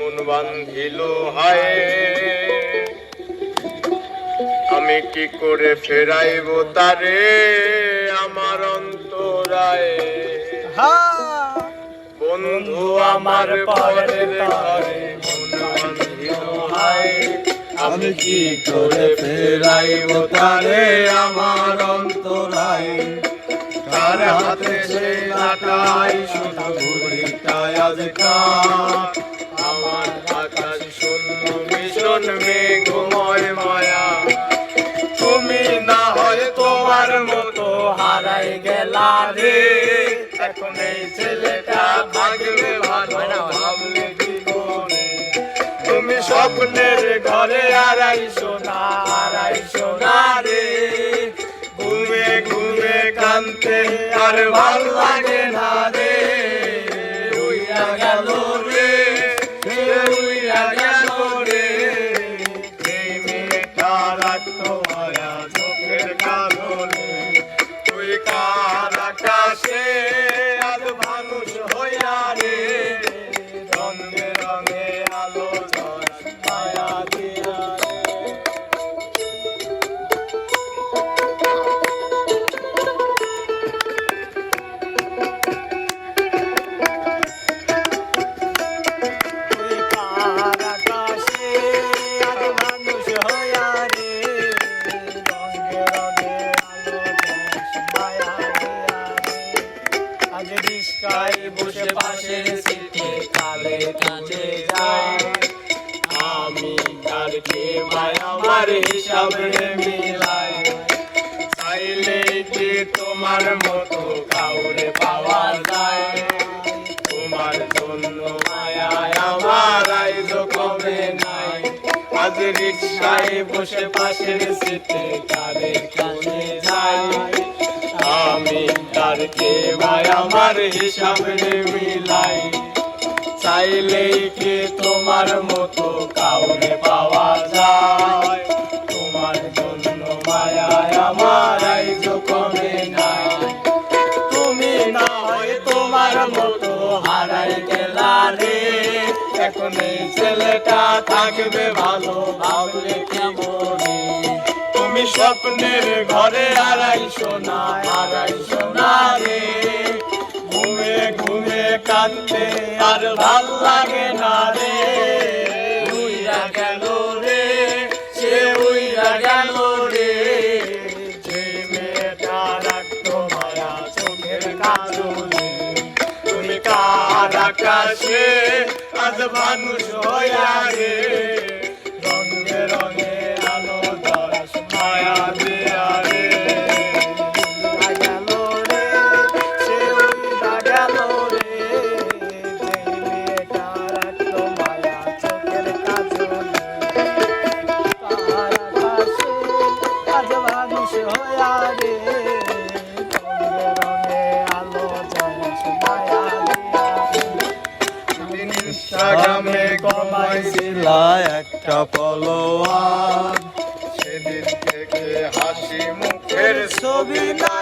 মন বান্ধিল হায়, আমি কি করে ফেরাইব তারে আমার অন্তরায়। বন্ধু আমার পরের ঘরে মন বান্ধিল হায়, আমি কি করে ফেরাইব তারে আমার অন্তরায়। তার হাতে সেই লাটাই শুধু ঘুরিটায় আজকাল, আমার আকাশ শূন্য ভীষণ মেঘময় মায়া। তুমি না হয় তোমার মতো হারাই গেলা রে, এখন এই ছেলেটা থাকবে ভালো ভাবলে কি করে। তুমি স্বপ্নের ঘরে আড়াইশো না রে, ঘুমে ঘুমে কানতে আর ভাল লাগে না রে। উইয়া গেল রে, উইয়া গেল রে, এই মেয়েটা রাখতো মায়া চোখের কাজলে। তুই কার আকাশে আজ মানুষ হইয়া রে, রঙে রঙে আলো ঝরা মায়া দিয়া। বসে পাশের সিটে কালে কাছে যায়, আমি কালকে মায়া আমার হিসাবে মিলাই। চাইলে কি তোমার মতো কাউরে পাওয়া যায়, তোমার জন্য মায়া আমার আইজ কবে নাই। আজ রিক্সায় বসে পাশের সিটে কালে কাছে যায়, আমি তারকে ভাই আমার হিসাবে মিলাই। চাইলেই কি তোমার মতো কাউরে পাওয়া যায়, তোমার জন্য মায়া আমার আইজ কমে নাই। তুমি না হয় তোমার মতো হারাই গেলা রে, এখন এই ছেলেটা থাকবে ভালো ভাবলে কেমনে। তুমি স্বপ্নের ঘরে আড়াইশো না রে, ঘুমে ঘুমে কাঁদতে আর ভাল লাগে না রে। উইরা গেল রে, সে উইরা গেল রে, যে মেয়েটা রাখতো মায়া চোখের কাজলে। তুমি কার আকাশে আজ মানুষ হইয়া রে, রঙে রঙে আলো ঝরা মায়া দিয়া রে। ইনস্টাগ্রামে কমাইছিলা একটা ফলোয়ার, সেদিন থেকে হাসি মুখের ছবি না